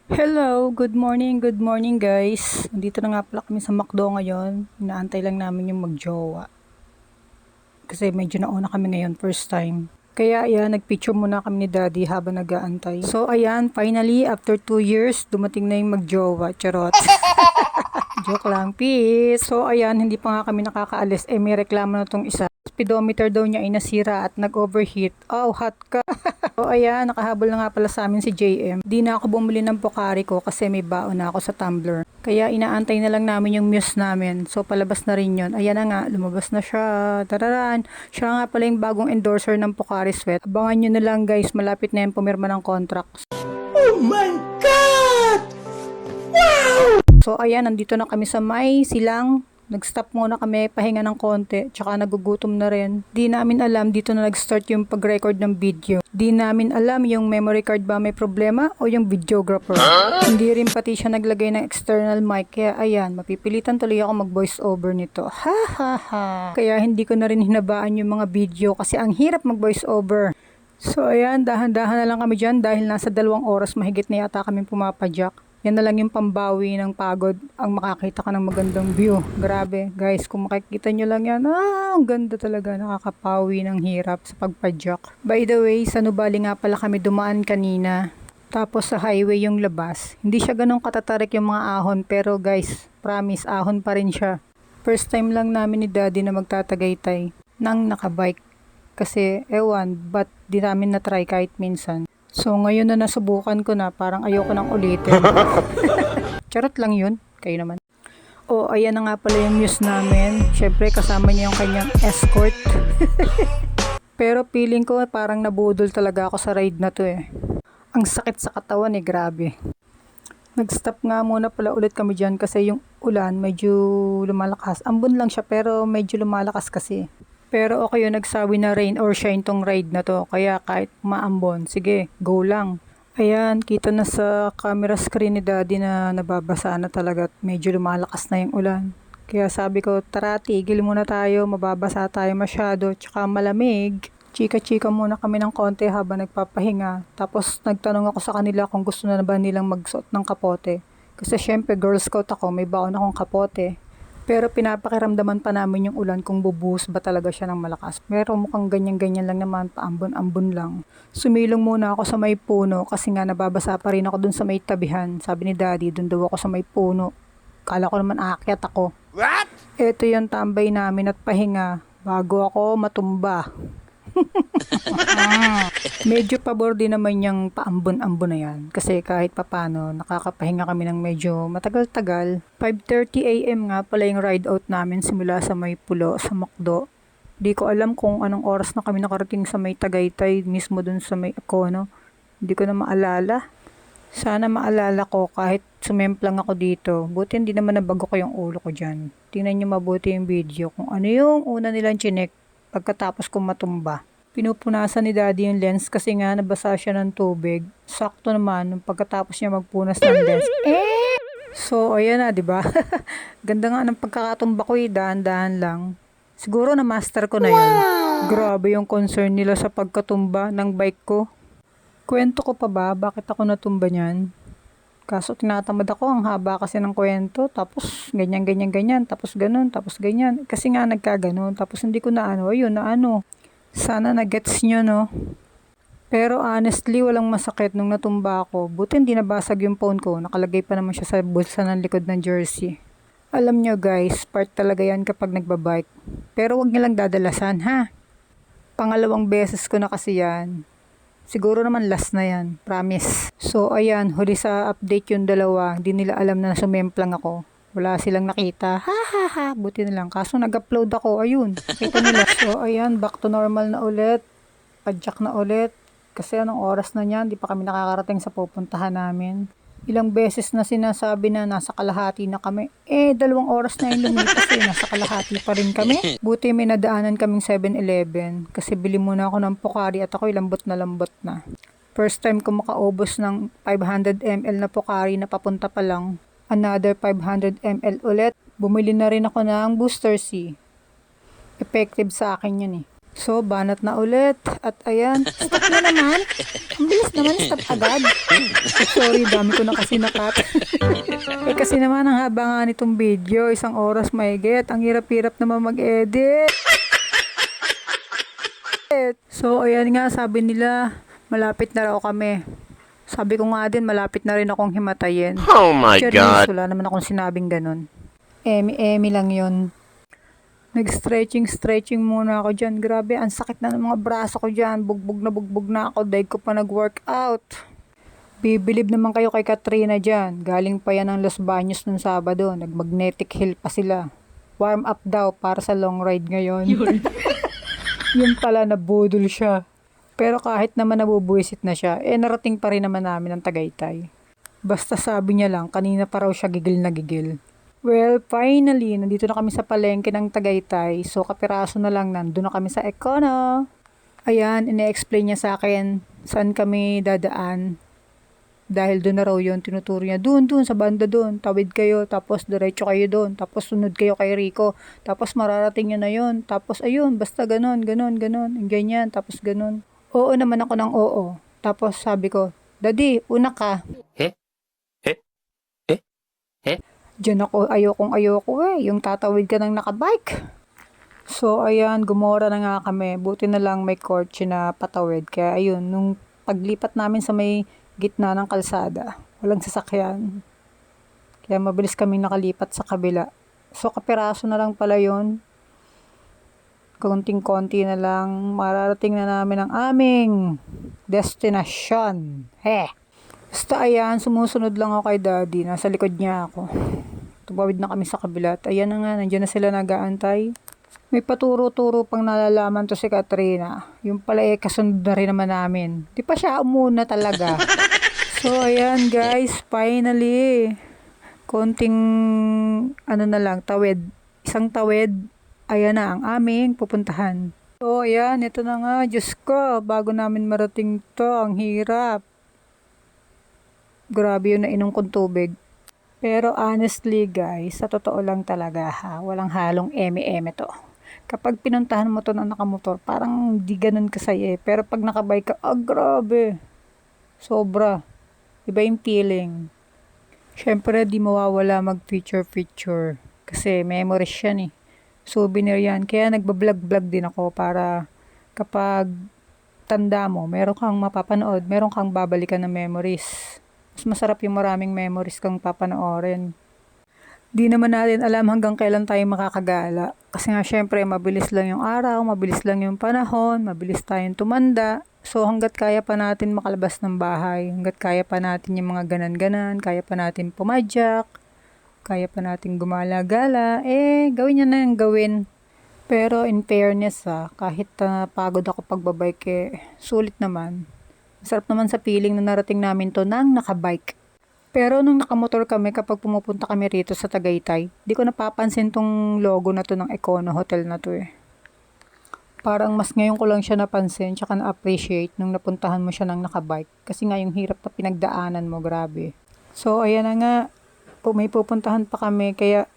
Hello, good morning guys. Dito na nga pala kami sa McDo ngayon. Inaantay lang namin yung magjowa. Kasi medyo nauna kami ngayon, first time. Kaya ayan, nagpicture muna kami ni Daddy habang nag-aantay. So ayan, finally, after 2 years, dumating na yung magjowa. Charot. Joke lang, peace. So ayan, hindi pa nga kami nakakaalis. May reklamo na tong isa. Speedometer daw niya ay nasira at nag-overheat. Oh, hot ka. So ayan, nakahabol na nga pala sa amin si JM. Di na ako bumili ng Pocari ko kasi may baon na ako sa tumbler. Kaya inaantay na lang namin yung muse namin. So palabas na rin yun. Ayan na nga, lumabas na siya. Tararan. Siya nga pala yung bagong endorser ng Pocari Sweat. Abangan nyo na lang guys, malapit na yung pumirma ng contract. Oh my God! So ayan, nandito na kami sa may silang. Nag-stop muna kami, pahinga ng konti, tsaka nagugutom na rin. Di namin alam, dito na nag-start yung pag-record ng video. Di namin alam yung memory card ba may problema o yung videographer. Hindi rin pati siya naglagay ng external mic, kaya ayan, mapipilitan tuloy ako mag-voice over nito. Ha ha ha! Kaya hindi ko na rin hinabaan yung mga video kasi ang hirap mag-voice over. So ayan, dahan-dahan na lang kami dyan dahil nasa 2 oras mahigit na yata kami pumapadyak. Yan na lang yung pambawi ng pagod, ang makakita ka ng magandang view. Grabe, guys, kung makikita nyo lang yan, ang ganda talaga, nakakapawi ng hirap sa pagpadyak. By the way, sa Nubali nga pala kami dumaan kanina. Tapos sa highway yung labas. Hindi siya ganun katatarik yung mga ahon, pero guys, promise, ahon pa rin siya. First time lang namin ni Daddy na magtatagaytay nang nakabike. Kasi, ewan, ba't di namin na-try kahit minsan. So, ngayon na nasubukan ko na, parang ayoko nang ulitin. Charot lang yun. Kayo naman. Oh, ayan na nga pala yung muse namin. Syempre, kasama niya yung kanyang escort. Pero feeling ko parang nabudol talaga ako sa ride na to eh. Ang sakit sa katawan eh, grabe. Nag-stop nga muna pala ulit kami dyan kasi yung ulan medyo lumalakas. Ambon lang siya pero medyo lumalakas kasi. Pero okay yung nagsabi na rain or shine tong ride na to. Kaya kahit maambon, sige, go lang. Ayan, kita na sa camera screen ni Daddy na nababasa na talaga at medyo lumalakas na yung ulan. Kaya sabi ko, tara, tigil muna tayo, mababasa tayo masyado, tsaka malamig. Chika-chika muna kami ng konti habang nagpapahinga. Tapos nagtanong ako sa kanila kung gusto na ba nilang magsuot ng kapote. Kasi syempre, Girl Scout ako, may baon akong kapote. Pero pinapakiramdaman pa namin yung ulan kung bubuhos ba talaga siya ng malakas. Pero mukhang ganyan-ganyan lang naman, paambon-ambon lang. Sumilong muna ako sa may puno kasi nga nababasa pa rin ako dun sa may tabihan. Sabi ni Daddy, dun daw ako sa may puno. Kala ko naman aakyat ako. What? Ito yung tambay namin at pahinga bago ako matumba. Medyo pabor din naman yung paambon-ambon na yan. Kasi kahit papano, nakakapahinga kami ng medyo matagal-tagal. 5:30 AM nga pala yung ride out namin simula sa may pulo sa McDo. Di ko alam kung anong oras na kami nakarating sa may Tagaytay, mismo dun sa may Akono. Hindi ko na maalala. Sana maalala ko kahit sumemplang ako dito. Buti hindi naman nabago ko yung ulo ko dyan. Tingnan nyo mabuti yung video kung ano yung una nilang chinek pagkatapos kong matumba. Pinupunasan ni Daddy yung lens kasi nga nabasa siya ng tubig. Sakto naman nung pagkatapos niya magpunas ng lens. So, ayan na, di ba? Ganda nga ng pagkakatumba ko dahan-dahan lang. Siguro na master ko na yun. Grabe yung concern nila sa pagkatumba ng bike ko. Kwento ko pa ba bakit ako natumba niyan? Kaso tinatamad ako, ang haba kasi ng kwento, tapos ganyan, ganyan, ganyan, tapos ganun, tapos ganyan. Kasi nga nagkaganon, tapos hindi ko na ano, ayun, na ano. Sana na-gets nyo, no? Pero honestly, walang masakit nung natumba ako. Buti hindi nabasag yung phone ko, nakalagay pa naman siya sa bulsa ng likod ng jersey. Alam nyo guys, part talaga yan kapag nagbabike. Pero wag nyo lang dadalasan, ha? Pangalawang beses ko na kasi yan. Siguro naman last na yan, promise. So ayan, huli sa update yung dalawa, hindi nila alam na sumemplang ako. Wala silang nakita, ha ha ha, buti na lang. Kaso nag-upload ako, ayun, kita nila. So ayan, back to normal na ulit, padyak na ulit. Kasi anong oras na niyan, di pa kami nakakarating sa pupuntahan namin. Ilang beses na sinasabi na nasa kalahati na kami. 2 oras na yung lumipas nasa kalahati pa rin kami. Buti may nadaanan kaming 7-Eleven kasi bili muna ako ng Pocari at ako lambot na lambot na. First time ko makaubos ng 500 ml na Pocari na papunta pa lang. Another 500 ml ulit. Bumili na rin ako ng Booster C. Effective sa akin yan eh. So, banat na ulit. At ayan, stop na naman. Ang bilis naman, stop agad. Sorry, dami ko na kasi nakat. Kasi naman, ang haba nga nitong video, 1 oras mahigit. Ang hirap-hirap naman mag-edit. So, ayan nga, sabi nila, malapit na raw kami. Sabi ko nga din, malapit na rin akong himatayin. Oh my Charis, God. wala naman akong sinabing ganun. Emi lang yun. Nag-stretching muna ako dyan. Grabe, ang sakit na ng mga braso ko dyan. Bugbog na ako. Dahil ko pa nag-workout. Bibilib naman kayo kay Katrina dyan. Galing pa yan ng Los Baños nung Sabado. Nag-magnetic hill pa sila. Warm up daw para sa long ride ngayon. Yun pala, nabudol siya. Pero kahit naman nabubuwisit na siya, narating pa rin naman namin ang Tagaytay. Basta sabi niya lang, kanina pa raw siya gigil na gigil. Well, finally, nandito na kami sa palengke ng Tagaytay. So, kapiraso na lang, nandun na kami sa Econo. Ayan, ine-explain niya sa akin saan kami dadaan. Dahil doon na raw yun, tinuturo niya, doon, sa banda doon. Tawid kayo, tapos diretso kayo doon. Tapos sunod kayo kay Rico. Tapos mararating niyo na yun. Tapos ayun, basta ganon. Ganyan, tapos ganon. Oo naman ako ng oo. Tapos sabi ko, Daddy, una ka. Diyan ako, ayoko yung tatawid ka ng nakabike. So, ayan, gumora na nga kami. Buti na lang may kotse na patawid. Kaya, ayun, nung paglipat namin sa may gitna ng kalsada, walang sasakyan. Kaya, mabilis kami nakalipat sa kabila. So, kapiraso na lang pala yun. Konting-konti na lang. Mararating na namin ang aming destination. Basta ayan, sumusunod lang ako kay Daddy. Nasa likod niya ako. Tumawid na kami sa kabila. At ayan na nga, nandiyan na sila nag-aantay. May paturo-turo pang nalalaman to si Katrina. Yung pala kasunod na rin naman namin. Di pa siya umuna talaga. So ayan guys, finally. Konting na lang, tawid. Isang tawid, ayan na ang aming pupuntahan. So ayan, ito na nga. Diyos ko, bago namin marating to, ang hirap. Grabe yung nainom kong tubig. Pero honestly guys, sa totoo lang talaga walang halong eme-eme to. Kapag pinuntahan mo to ng nakamotor, parang di ganun kasaya eh. Pero pag nakabike ka, grabe. Sobra. Iba yung feeling. Syempre di mawawala mag-feature. Kasi memories yan eh. Souvenir yan. Kaya nagbablog-vlog din ako para kapag tanda mo, meron kang mapapanood, meron kang babalikan ng memories. Mas masarap yung maraming memories kang papanoorin. Di naman natin alam hanggang kailan tayo makakagala. Kasi nga syempre, mabilis lang yung araw, mabilis lang yung panahon, mabilis tayong tumanda. So hanggat kaya pa natin makalabas ng bahay, hanggat kaya pa natin yung mga ganan-ganan, kaya pa natin pumadyak, kaya pa natin gumala-gala, gawin niya na yung gawin. Pero in fairness kahit pagod ako pagbabike, sulit naman. Sarap naman sa feeling na narating namin to nang nakabike. Pero nung nakamotor kami, kapag pumupunta kami rito sa Tagaytay, di ko napapansin tong logo na to ng Econo Hotel na to eh. Parang mas ngayon ko lang siya napansin, tsaka na-appreciate nung napuntahan mo siya ng nakabike. Kasi nga yung hirap na pinagdaanan mo, grabe. So ayan na nga, may pupuntahan pa kami, kaya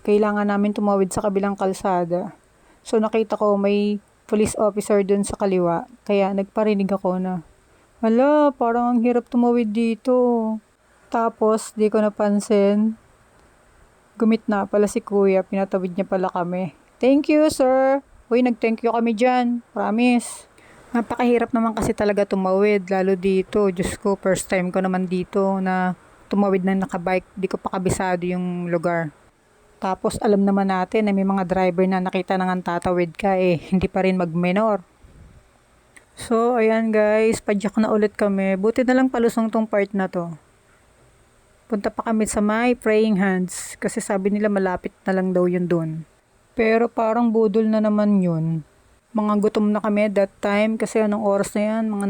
kailangan namin tumawid sa kabilang kalsada. So nakita ko may police officer dun sa kaliwa, kaya nagparinig ako na, hala, parang ang hirap tumawid dito. Tapos, di ko napansin. Gumitna pala si kuya. Pinatawid niya pala kami. Thank you, sir. Uy, nag-thank you kami dyan. Promise. Napakahirap naman kasi talaga tumawid. Lalo dito. Diyos ko, first time ko naman dito na tumawid na nakabike. Di ko pa kabisado yung lugar. Tapos, alam naman natin na may mga driver na nakita na nga tatawid ka hindi pa rin mag-menor. So, ayan guys, padyak na ulit kami. Buti na lang palusong tong part na to. Punta pa kami sa my praying hands kasi sabi nila malapit na lang daw yun doon. Pero parang budol na naman yun. Mga gutom na kami that time kasi anong oras na yan? Mga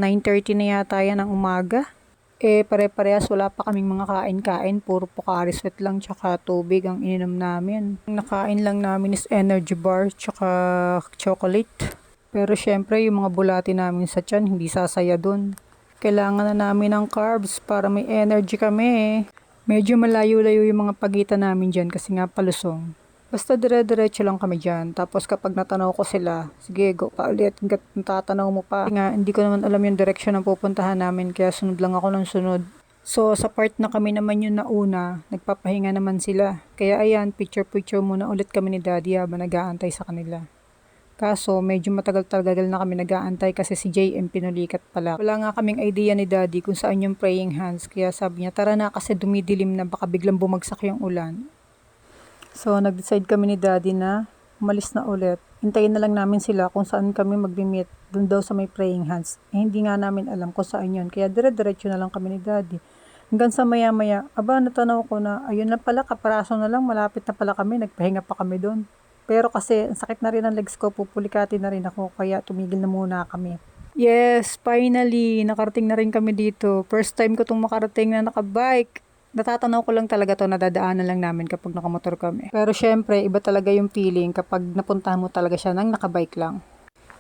9:30 na yata yan ng umaga. Pare-parehas wala pa kaming mga kain-kain. Puro Pocari Sweat lang tsaka tubig ang ininom namin. Ang nakain lang namin is energy bar tsaka chocolate. Pero syempre, yung mga bulati namin sa tiyan, hindi sasaya dun. Kailangan na namin ng carbs para may energy kami. Medyo malayo-layo yung mga pagitan namin dyan kasi nga palusong. Basta dire-diretso lang kami dyan. Tapos kapag natanaw ko sila, sige, go pa ulit. Hanggat natatanaw mo pa. Kasi nga, hindi ko naman alam yung direction ng pupuntahan namin. Kaya sunod lang ako ng sunod. So, sa part na kami naman yung nauna, nagpapahinga naman sila. Kaya ayan, picture-picture muna ulit kami ni Daddy habang nag-aantay sa kanila. Kaso, medyo matagal-tagal na kami nag-aantay kasi si JM pinulikat pala. Wala nga kaming idea ni Daddy kung saan yung praying hands. Kaya sabi niya, tara na kasi dumidilim na baka biglang bumagsak yung ulan. So, nag-decide kami ni Daddy na umalis na ulit. Hintayin na lang namin sila kung saan kami mag-meet. Doon daw sa may praying hands. Hindi nga namin alam kung saan yun. Kaya dire-diretso na lang kami ni Daddy. Hanggang sa maya-maya, aba, natanaw ko na, ayun na pala, kaparaso na lang, malapit na pala kami, nagpahinga pa kami doon. Pero kasi, ang sakit na rin ang legs ko, pupulikatin na rin ako, kaya tumigil na muna kami. Yes, finally, nakarating na rin kami dito. First time ko itong makarating na nakabike. Natatanaw ko lang talaga to, nadadaanan lang namin kapag nakamotor kami. Pero syempre, iba talaga yung feeling kapag napuntahan mo talaga siya nang nakabike lang.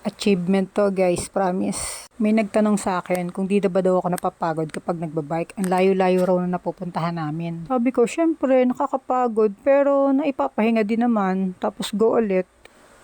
Achievement to guys, promise. May nagtanong sa akin kung di ba daw ako napapagod kapag nagbabike. Ang layo-layo raw na napupuntahan namin. Sabi ko, syempre, nakakapagod pero naipapahinga din naman. Tapos go ulit.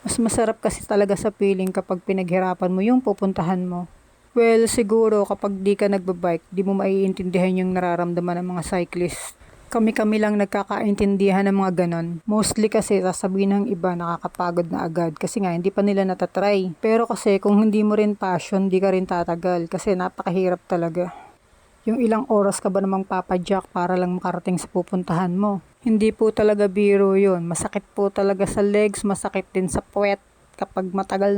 Mas masarap kasi talaga sa feeling kapag pinaghirapan mo yung pupuntahan mo. Well, siguro kapag di ka nagbabike, di mo maiintindihan yung nararamdaman ng mga cyclist. Kami-kami lang nagkakaintindihan ng mga ganon. Mostly kasi sasabihin ng iba nakakapagod na agad kasi nga hindi pa nila natatry. Pero kasi kung hindi mo rin passion, di ka rin tatagal kasi napakahirap talaga. Yung ilang oras ka ba namang papadyak para lang makarating sa pupuntahan mo? Hindi po talaga biro yun. Masakit po talaga sa legs, masakit din sa puwet. Kapag matagal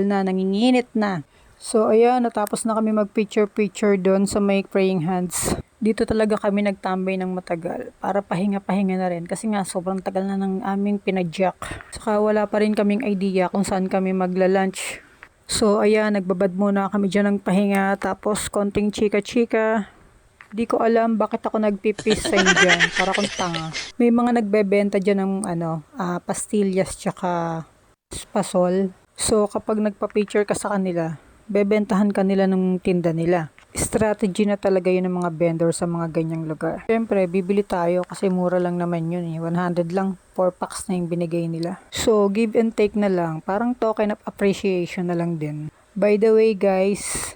na, nanginginit na. So ayan, natapos na kami mag-picture-picture doon sa may praying hands. Dito talaga kami nagtambay ng matagal para pahinga-pahinga na rin kasi nga sobrang tagal na ng aming pinadyak. Saka wala pa rin kaming idea kung saan kami magla-lunch. So ayan, nagbabad muna kami dyan ng pahinga tapos konting chika-chika. Di ko alam bakit ako nagpipeace sign dyan para kung tanga. May mga nagbebenta dyan ng pastillas tsaka pasol. So kapag nagpa-picture ka sa kanila, bebentahan ka nila ng tinda nila. Strategy na talaga yun ng mga vendor sa mga ganyang lugar. Siyempre, bibili tayo kasi mura lang naman yun eh. 100 lang, 4 packs na yung binigay nila. So, give and take na lang. Parang token of appreciation na lang din. By the way guys,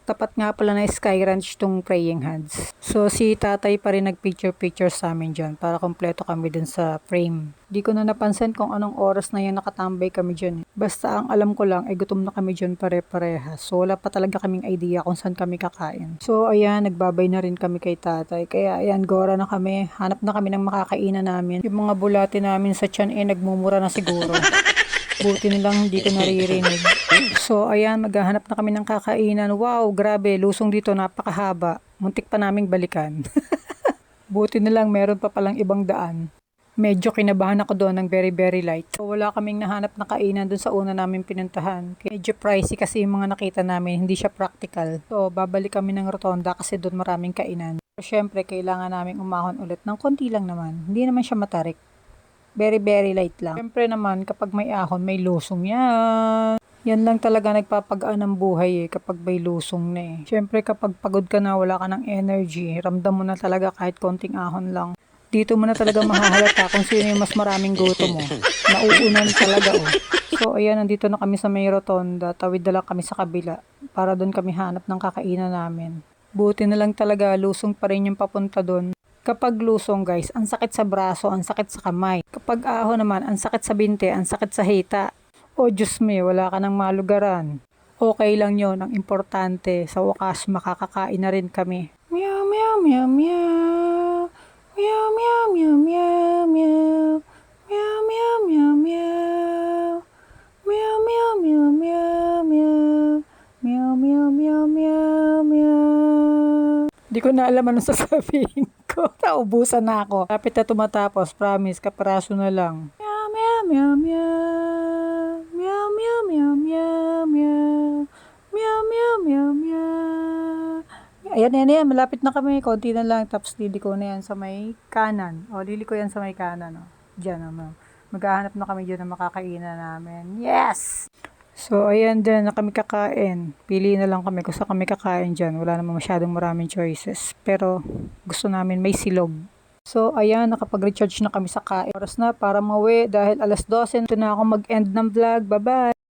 tapat nga pala na Sky Ranch tong praying hands. So, si tatay pa rin nag-picture-picture sa amin dyan para kompleto kami dun sa frame. Di ko na napansin kung anong oras na yan nakatambay kami dyan. Basta ang alam ko lang ay gutom na kami dyan pare-parehas. So, wala pa talaga kaming idea kung saan kami kakain. So, ayan, nagbabay na rin kami kay tatay. Kaya, ayan, gora na kami. Hanap na kami ng makakainan namin. Yung mga bulati namin sa tiyan nagmumura na siguro. Buti nilang hindi ko naririnig. So, ayan, maghahanap na kami ng kakainan. Wow, grabe, lusong dito, napakahaba. Muntik pa naming balikan. Buti nilang meron pa palang ibang daan. Medyo kinabahan ako doon ng very, very light. So, wala kaming nahanap na kainan doon sa una namin pinuntahan. Medyo pricey kasi yung mga nakita namin, hindi siya practical. So, babalik kami ng rotonda kasi doon maraming kainan. So, syempre, kailangan namin umahon ulit ng konti lang naman. Hindi naman siya matarik. Very, very light lang. Siyempre naman, kapag may ahon, may lusong yan. Yan lang talaga nagpapagaan ng buhay kapag may lusong na eh. Siyempre kapag pagod ka na, wala ka ng energy, ramdam mo na talaga kahit konting ahon lang. Dito mo na talaga mahahalata kung sino yung mas maraming goto mo. Nauunan talaga oh. So ayan, nandito na kami sa may rotonda, tawid na lang kami sa kabila para doon kami hanap ng kakainan namin. Buti na lang talaga, lusong pa rin yung papunta doon. Kapag lusong guys, ang sakit sa braso, ang sakit sa kamay. Kapag ahon naman, ang sakit sa binte, ang sakit sa hita. O Diyos me, wala ka nang malugaran. Okay lang yon, ang importante, sa wakas makakakain na rin kami. Meow, meow, meow, meow. Meow, meow, meow, meow, meow. Meow, meow, meow, meow. Meow, meow, meow, meow, meow. Meow, meow, meow, meow, meow. Di ko na alam ano sasabihin ko. Naubusan na ako. Kapit na tumatapos, promise, kaparaso na lang. Meow, meow, meow, meow. Meow, meow, meow, meow, meow. Meow, meow, meow, meow. Ayan, malapit na kami. Konti na lang. Tapos liliko na yan sa may kanan. O, liliko yan sa may kanan. O. Diyan, o. Maghahanap na kami dyan na makakainan namin. Yes! So, ayan din na kami kakain. Pili na lang kami kung saan kami kakain dyan. Wala naman masyadong maraming choices. Pero, gusto namin may silog. So, ayan, nakapag-recharge na kami sa kain. Oras na para mauwi dahil alas 12 na ako mag-end ng vlog. Bye-bye!